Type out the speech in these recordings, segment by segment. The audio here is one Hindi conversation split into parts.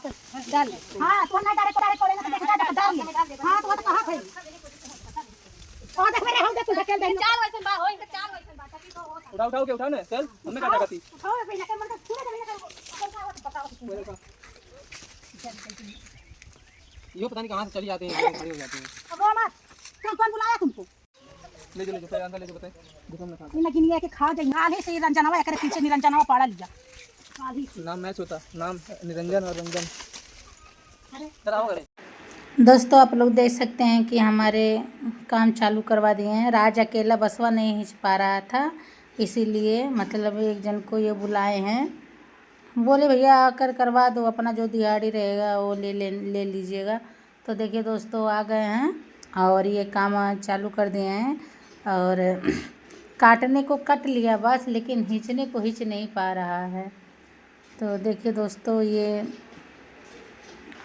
डाल। हां तो ना डायरेक्ट छोड़ेंगे तो देखा जाएगा डाल। हां तो वो तो कहां है और देख मेरे हम देख तू ढकेल दे चार वैसे बा होई तो चार वैसे बा ताकि तो हो उठा के उठा ना चल हमें काटा काटी हो भाई ना मतलब पूरा जमीन का बताओ ये पता नहीं कहां से चली जाते हैं खड़ी हो जाती हैं। अब रो मत क्यों कौन बुलाया तुमको ले जो फिर अंदर ले जो बताए दुकान में खा इन लगी नहीं है कि खा जाए आले से रंजनवा करे पीछे निरंजनवा पाड़ा लिया आली नाम मैच होता नाम निरंजन और रंजन अरे कराओ करे। दोस्तों आप लोग देख सकते हैं कि हमारे काम चालू करवा दिए हैं। राज अकेला बसवा नहीं खींच पा रहा था, इसीलिए मतलब एक जन को ये बुलाए हैं। बोले भैया आकर करवा दो, अपना जो दिहाड़ी रहेगा वो ले लीजिएगा। तो देखिए दोस्तों आ गए हैं और ये काम चालू कर दिए हैं और काटने को कट लिया बस, लेकिन खींचने को खींच नहीं पा रहा है। तो देखिए दोस्तों ये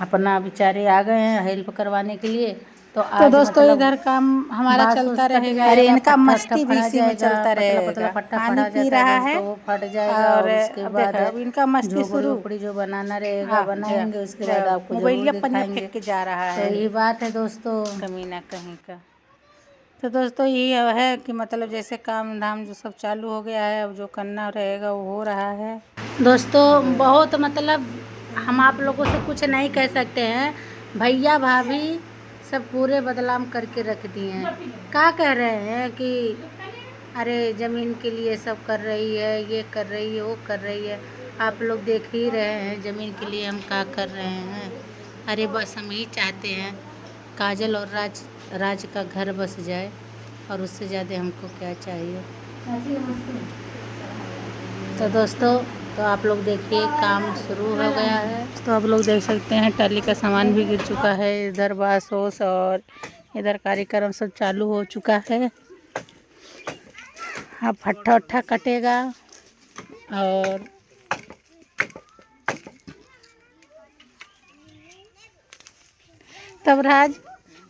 अपना बेचारे आ गए हैं हेल्प करवाने के लिए। तो दोस्तों मतलब इधर काम हमारा चलता रहेगा। अरे इनका मस्ती भी इसी में चलता रहेगा। पानी पी रहा है तो वो फट जाएगा और उसके बाद अब इनका मस्ती शुरू झोपड़ी जो बनाना रहेगा बनाएंगे, उसके बाद आपको मोबाइल जरूर पन्ने दिखाएंगे। फेंक के जा रहा तो है यही बात है दोस्तों, कमीना कहीं का। तो दोस्तों यही है कि मतलब जैसे काम धाम जो सब चालू हो गया है, अब जो करना रहेगा वो हो रहा है। दोस्तों बहुत मतलब हम आप लोगों से कुछ नहीं कह सकते हैं। भैया भाभी सब पूरे बदलाव करके रख दिए हैं। क्या कह रहे हैं कि अरे ज़मीन के लिए सब कर रही है, ये कर रही है, वो कर रही है। आप लोग देख ही रहे हैं ज़मीन के लिए हम क्या कर रहे हैं। अरे बस हम यही चाहते हैं काजल और राज का घर बस जाए, और उससे ज़्यादा हमको क्या चाहिए। तो दोस्तों तो आप लोग देखिए काम शुरू हो गया है। तो आप लोग देख सकते हैं टाली का सामान भी गिर चुका है। इधर बास ओस और इधर कार्यक्रम सब चालू हो चुका है। अब फट्ठा उट्ठा कटेगा और तब राज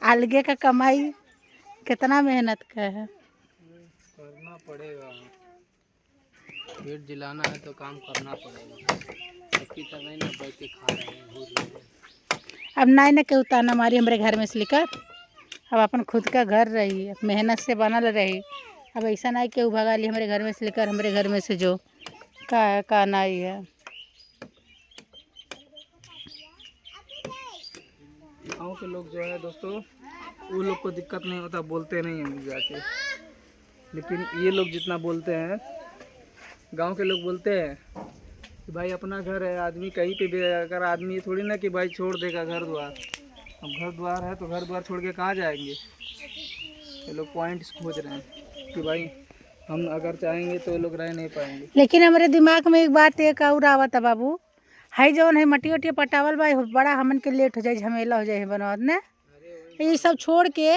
अलगे का कमाई कितना मेहनत का है। करना पड़ेगा, पेट जिलाना है तो काम करना पड़ेगा। सबकी तरह नहीं ना बैठ के खा रहे हैं भूल रहे हैं। अब नाई न के उतारना मारी हमारे घर में से लेकर। अब अपन खुद का घर रही, मेहनत से बनल रही। अब ऐसा नहीं कि भगा ली हमारे घर में से लेकर, हमारे घर में से जो का नाई है। गाँव के लोग जो है दोस्तों वो लोग को दिक्कत नहीं होता, बोलते नहीं हैं जाके। लेकिन ये लोग जितना बोलते हैं, गांव के लोग बोलते हैं कि भाई अपना घर है, आदमी कहीं पे भी अगर आदमी थोड़ी ना कि भाई छोड़ देगा घर द्वार। अब घर द्वार है तो घर द्वार छोड़ के कहाँ जाएंगे। ये लोग पॉइंट्स खोज रहे हैं कि भाई हम अगर चाहेंगे तो ये लोग रह नहीं पाएंगे। लेकिन हमारे दिमाग में एक बात एक और आवत है बाबू, हाई जौन है मटी वटी पटावल भाई बड़ा हमन के लेट हो जाए, झमेला हो जाए बनवाद ने। ये सब छोड़ के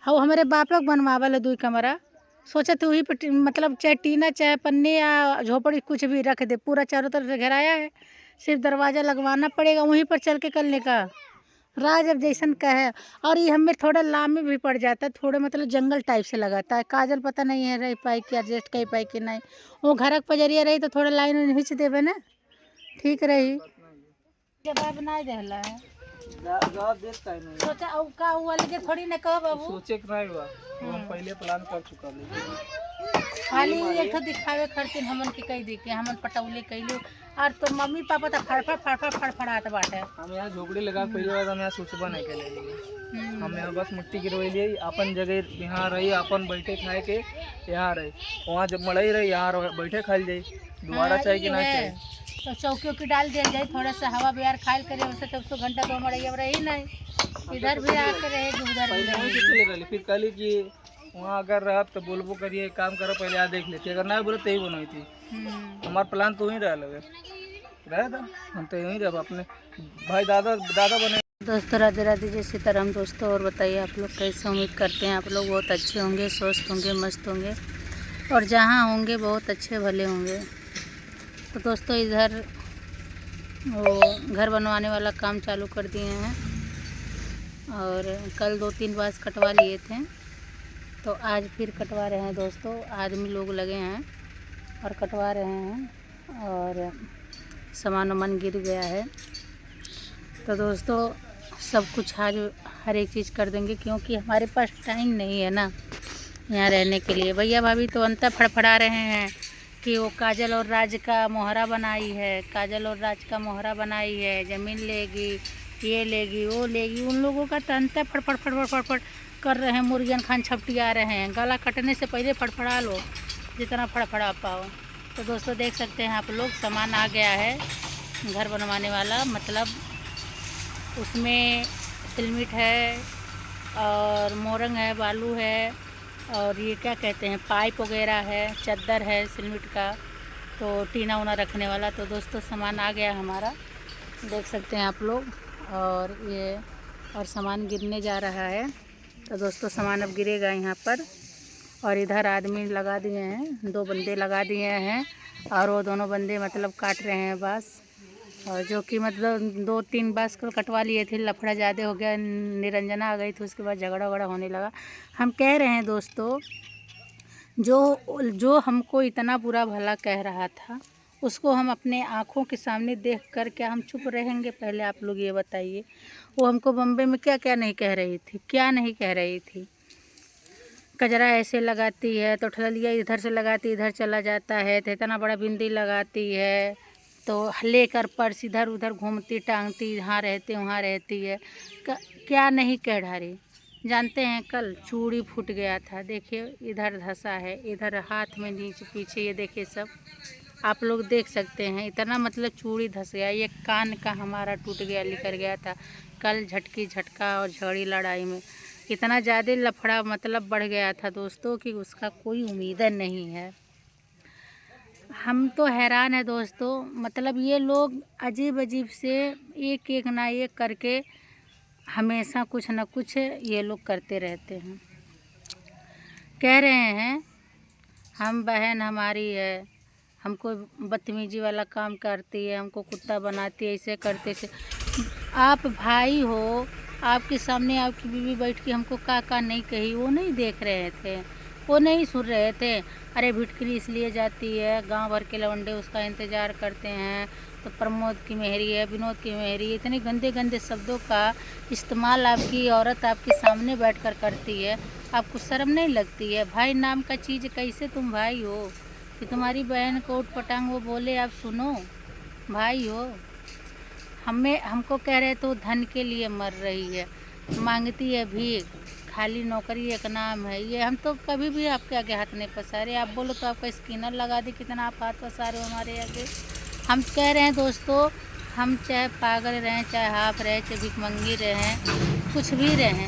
हम हमारे बाप लोग बनवावल 2 कमरा। सोचा तो वही पर मतलब चाहे टीना चाहे पन्ने या झोपड़ी कुछ भी रख दे, पूरा चारों तरफ से घेराया है, सिर्फ दरवाज़ा लगवाना पड़ेगा, वहीं पर चल के करने का। राज अब जैसन का है। और ये हमें थोड़ा लामे भी पड़ जाता है, थोड़ा मतलब जंगल टाइप से लगाता है। काजल पता नहीं है रह पाई कि एडजस्ट कर पाई कि नहीं। वो घर के पजरिया रही तो थोड़ा लाइन खींच देवे ना, ठीक रही। जवाब नहीं देला है जवाब देता है नहीं। सोचा अब का हुआ लेके थोड़ी ना कहो बाबू। सोचे कि नहीं हुआ वो हम पहले प्लान कर चुका लेकिन खाली एक तो दिखावे खर्चिन हमन के कही दी के हमन पटौले कैलू। और तो मम्मी पापा तो फड़फड़ात बाटे। हम यहाँ झोपड़ी लगा पहले बार हम यहाँ सोचबा नहीं के लिए। हम यहाँ बस मिट्टी गिरवैलिए, अपन जगह यहाँ रही, अपन बैठे खाए के यहाँ रही। वहाँ जब मड़ई रही यहाँ बैठे खाई जाई, दोबारा चाहिए कि ना चाहिए। तो चौकी उकी डाल दिया जाए, थोड़ा सा हवा बिहार खायल करे, वैसे 24 घंटा तो मड़ई अब रही नहीं। इधर भी आकर रहे उधर भी पहले वहीं से चले रही, फिर कल कि वहाँ अगर रह तो बोलबो करिए काम करो पहले यहाँ देख लेती, अगर नहीं बोले तो ही बनवाई थी। हमारा प्लान तो वहीं रहा लगे रहे था, हम तो यहीं रह अपने भाई दादा बने। दोस्तों राधे राधे जय सीताराम। दोस्तों और बताइए आप लोग कैसे, उम्मीद करते हैं आप लोग बहुत अच्छे होंगे, स्वस्थ होंगे, मस्त होंगे और जहाँ होंगे बहुत अच्छे भले होंगे। तो दोस्तों इधर वो घर बनवाने वाला काम चालू कर दिए हैं और कल 2-3 बार कटवा लिए थे, तो आज फिर कटवा रहे हैं दोस्तों। आदमी लोग लगे हैं और कटवा रहे हैं और सामान वामान गिर गया है। तो दोस्तों सब कुछ आज हर एक चीज़ कर देंगे, क्योंकि हमारे पास टाइम नहीं है ना यहाँ रहने के लिए। भैया भाभी तो अंतर फड़फड़ा रहे हैं कि वो काजल और राज का मोहरा बनाई है, काजल और राज का मोहरा बनाई है, ज़मीन लेगी, ये लेगी, वो लेगी। उन लोगों का तो अंतर फड़फड़ फड़फड़ फड़फड़ कर रहे हैं, मुर्गियन खान छपटिया रहे हैं। गला कटने से पहले फड़फड़ा लो जितना फड़फड़ा पाओ। तो दोस्तों देख सकते हैं आप लोग, सामान आ गया है घर बनवाने वाला, मतलब उसमें सिलमिट है और मोरंग है, बालू है, और ये क्या कहते हैं, पाइप वगैरह है, चद्दर है सिलमिट का, तो टीना उना रखने वाला। तो दोस्तों सामान आ गया हमारा, देख सकते हैं आप लोग। और ये और सामान गिरने जा रहा है। तो दोस्तों सामान अब गिरेगा यहाँ पर। और इधर आदमी लगा दिए हैं, 2 बंदे लगा दिए हैं, और वो दोनों बंदे मतलब काट रहे हैं बाँस। और जो कि मतलब 2-3 बाँस कल कटवा लिए थे, लफड़ा ज़्यादा हो गया, निरंजना आ गई थी, उसके बाद झगड़ा वगड़ा होने लगा। हम कह रहे हैं दोस्तों, जो हमको इतना बुरा भला कह रहा था, उसको हम अपने आँखों के सामने देख कर क्या हम चुप रहेंगे? पहले आप लोग ये बताइए। वो हमको बम्बे में क्या क्या नहीं कह रही थी, क्या नहीं कह रही थी। कजरा ऐसे लगाती है तो ठलिया इधर से लगाती इधर चला जाता है, तो इतना बड़ा बिंदी लगाती है, तो लेकर पर्स इधर उधर घूमती टांगती, यहाँ रहती वहाँ रहती है, क्या नहीं कह डाली। जानते हैं कल चूड़ी फूट गया था, देखिए इधर धंसा है, इधर हाथ में नीचे पीछे, ये देखिए सब आप लोग देख सकते हैं। इतना मतलब चूड़ी धंस गया। ये कान का हमारा टूट गया, निकल गया था कल झटका और झगड़ी लड़ाई में। इतना ज़्यादा लफड़ा मतलब बढ़ गया था दोस्तों कि उसका कोई उम्मीद नहीं है। हम तो हैरान है दोस्तों, मतलब ये लोग अजीब अजीब से एक एक ना एक करके हमेशा कुछ ना कुछ ये लोग करते रहते हैं। कह रहे हैं हम बहन हमारी है, हमको बदतमीजी वाला काम करती है, हमको कुत्ता बनाती है, ऐसे करते से। आप भाई हो, आपके सामने आपकी बीवी बैठ के हमको का नहीं कही, वो नहीं देख रहे थे, वो नहीं सुन रहे थे। अरे भिटकरी इसलिए जाती है, गांव भर के लवंडे उसका इंतज़ार करते हैं, तो प्रमोद की मेहरी है, विनोद की मेहरी है, इतने गंदे गंदे शब्दों का इस्तेमाल आपकी औरत आपके सामने बैठकर करती है। आपको शर्म नहीं लगती है? भाई नाम का चीज़ कैसे तुम भाई हो कि तुम्हारी बहन को उठ पटांग वो बोले आप सुनो? भाई हो। हमको कह रहे तो धन के लिए मर रही है, मांगती है भीख, खाली नौकरी एक नाम है। ये हम तो कभी भी आपके आगे हाथ नहीं पसारे। आप बोलो तो आपका स्किनर लगा दे, कितना आप हाथ पसारे हो हमारे आगे। हम कह रहे हैं दोस्तों, हम चाहे पागल रहें, चाहे हाफ रहे, चाहे भिखमंगी रहें, कुछ भी रहें,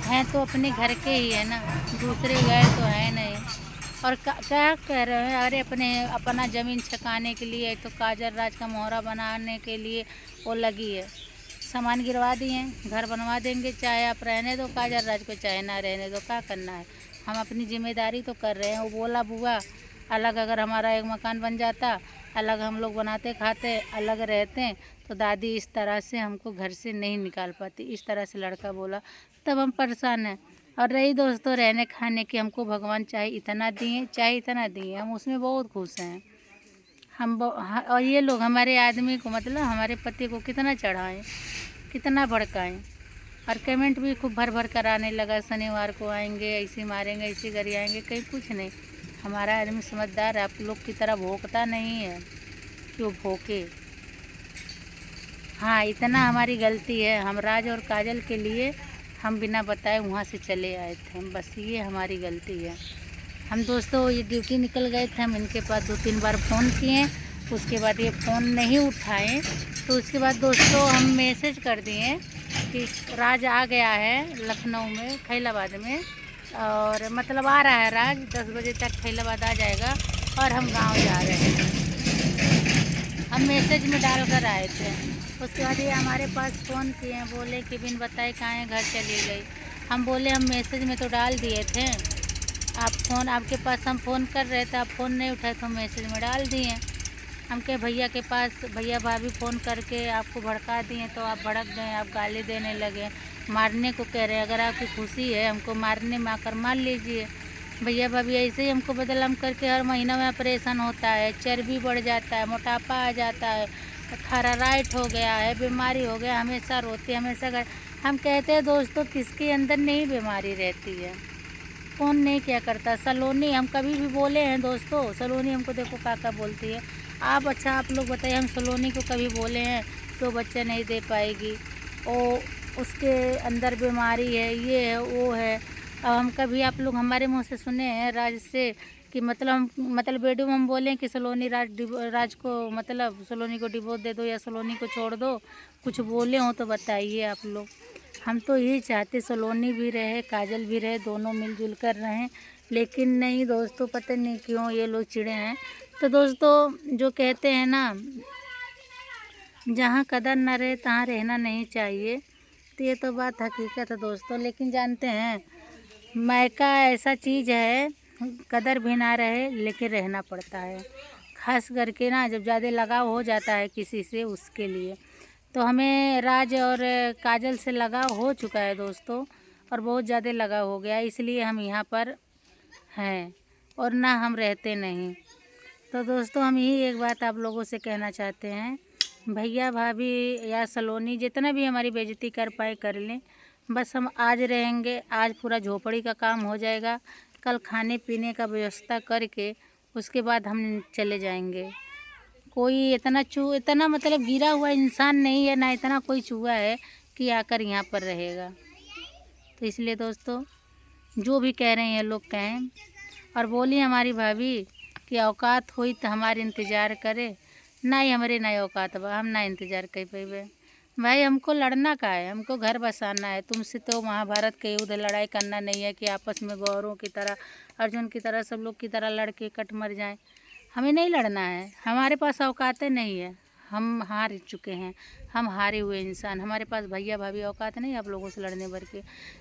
हैं तो अपने घर के ही है ना, दूसरे गैर तो है नहीं। और क्या कह रहे हैं? अरे अपना ज़मीन छकाने के लिए, तो काजल राज का मोहरा बनाने के लिए वो लगी है। सामान गिरवा दिए, घर बनवा देंगे, चाहे आप रहने दो काजल राज को, चाहे ना रहने दो, क्या करना है? हम अपनी जिम्मेदारी तो कर रहे हैं। वो बोला बुआ अलग, अगर हमारा एक मकान बन जाता, अलग हम लोग बनाते खाते, अलग रहते, तो दादी इस तरह से हमको घर से नहीं निकाल पाती। इस तरह से लड़का बोला, तब हम परेशान हैं। और रही दोस्तों रहने खाने की, हमको भगवान चाहे इतना दिए, चाहे इतना दिए, हम उसमें बहुत खुश हैं। और ये लोग हमारे आदमी को, मतलब हमारे पति को कितना चढ़ाएं, कितना भड़काएं। और कमेंट भी खूब भर भर कर आने लगा, शनिवार को आएंगे, ऐसे मारेंगे, ऐसे करिए आएंगे। कहीं कुछ नहीं, हमारा आदमी समझदार है, आप लोग की तरह भोंकता नहीं है कि वो भोंके। हाँ, इतना हमारी गलती है, हम राज और काजल के लिए हम बिना बताए वहाँ से चले आए थे, बस ये हमारी गलती है। हम दोस्तों ये ड्यूटी निकल गए थे, हम इनके पास 2-3 बार फ़ोन किए, उसके बाद ये फ़ोन नहीं उठाएं, तो उसके बाद दोस्तों हम मैसेज कर दिए कि राज आ गया है लखनऊ में, खैलाबाद में, और मतलब आ रहा है राज, 10 बजे तक खैलाबाद आ जाएगा और हम गाँव जा रहे हैं। हम मैसेज में डाल कर आए थे। उसके बाद ये हमारे पास फ़ोन किए, बोले कि बिन बताए कहाँ घर चली गई। हम बोले हम मैसेज में तो डाल दिए थे, आपके पास हम फ़ोन कर रहे थे, आप फ़ोन नहीं उठाए तो मैसेज में डाल दिए। हम के भैया के पास, भैया भाभी फ़ोन करके आपको भड़का दिए, तो आप भड़क गए, आप गाली देने लगे, मारने को कह रहे हैं। अगर आपकी खुशी है हमको मारने में, आकर मार लीजिए। भैया भाभी ऐसे ही हमको बदनाम करके हर महीना में ऑपरेशन होता है, चर्बी बढ़ जाता है, मोटापा आ जाता है, थायराइड हो गया है, बीमारी हो गया, हमेशा रोती है, हमेशा हम कहते हैं दोस्तों किसके अंदर नहीं बीमारी रहती है, कौन नहीं क्या करता। सलोनी हम कभी भी बोले हैं दोस्तों, सलोनी हमको देखो काका बोलती है। आप लोग बताइए, हम सलोनी को कभी बोले हैं तो बच्चा नहीं दे पाएगी, ओ उसके अंदर बीमारी है, ये है वो है। अब हम कभी आप लोग हमारे मुंह से सुने हैं राज से कि मतलब वीडियो में हम बोलें कि सलोनी राज को मतलब सलोनी को डिवोर्स दे दो या सलोनी को छोड़ दो, कुछ बोले हो तो बताइए आप लोग। हम तो यही चाहते सलोनी भी रहे, काजल भी रहे, दोनों मिलजुल कर रहें, लेकिन नहीं दोस्तों, पता नहीं क्यों ये लोग चिढ़े हैं। तो दोस्तों जो कहते हैं ना, जहाँ कदर न रहे तहाँ रहना नहीं चाहिए, तो ये तो बात हकीकत है दोस्तों। लेकिन जानते हैं मायका ऐसा चीज़ है, कदर भी ना रहे लेकिन रहना पड़ता है, खास करके ना जब ज़्यादा लगाव हो जाता है किसी से, उसके लिए। तो हमें राज और काजल से लगाव हो चुका है दोस्तों, और बहुत ज़्यादा लगाव हो गया, इसलिए हम यहाँ पर हैं और ना हम रहते नहीं। तो दोस्तों हम यही एक बात आप लोगों से कहना चाहते हैं, भैया भाभी या सलोनी जितना भी हमारी बेइज्जती कर पाए कर लें, बस हम आज रहेंगे, आज पूरा झोपड़ी का काम हो जाएगा, कल खाने पीने का व्यवस्था करके उसके बाद हम चले जाएंगे। कोई इतना मतलब गिरा हुआ इंसान नहीं है, ना इतना कोई चूहा है कि आकर यहाँ पर रहेगा। तो इसलिए दोस्तों जो भी कह रहे हैं लोग कहें, और बोली हमारी भाभी कि औकात हुई तो हमारे इंतज़ार करे, ना ही हमारे ना औकात बा, हम ना इंतज़ार कर पेबे। भाई हमको लड़ना का है, हमको घर बसाना है, तुमसे तो महाभारत के युद्ध लड़ाई करना नहीं है कि आपस में गौरों की तरह, अर्जुन की तरह, सब लोग की तरह लड़के कट मर जाएं। हमें नहीं लड़ना है, हमारे पास औकातें नहीं है, हम हार चुके हैं, हम हारे हुए इंसान, हमारे पास भैया भाभी औकात नहीं आप लोगों से लड़ने भर के,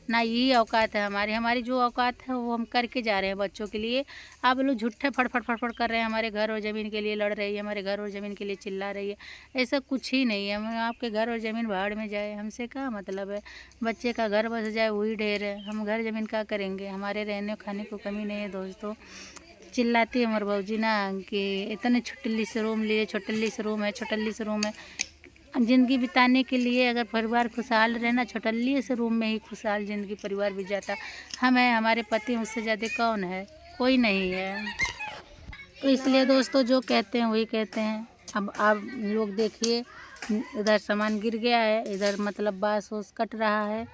ना यही औकात है हमारी जो औकात है वो हम करके जा रहे हैं बच्चों के लिए। आप लोग झूठे फड़फड़ कर रहे हैं, हमारे घर और ज़मीन के लिए लड़ रही है, हमारे घर और ज़मीन के लिए चिल्ला रही है, ऐसा कुछ ही नहीं है। हम आपके घर और ज़मीन भाड़ में जाए, हमसे क्या मतलब है, बच्चे का घर बस जाए वही ढेर है, हम घर ज़मीन क्या करेंगे, हमारे रहने खाने को कमी नहीं है दोस्तों। चिल्लाती है हमारे भाजी ना कि इतने छोटली से रूम लिए, छोटली से रूम है। ज़िंदगी बिताने के लिए अगर परिवार खुशहाल रहना, छोटली से रूम में ही खुशहाल ज़िंदगी परिवार बीत जाता। हम हैं, हमारे पति, उससे ज़्यादा कौन है, कोई नहीं है। तो इसलिए दोस्तों जो कहते हैं वही कहते हैं। अब आप लोग देखिए, इधर सामान गिर गया है, इधर मतलब बांस वोस कट रहा है,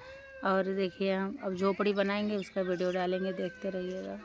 और देखिए हम अब झोपड़ी बनाएंगे, उसका वीडियो डालेंगे, देखते रहिएगा।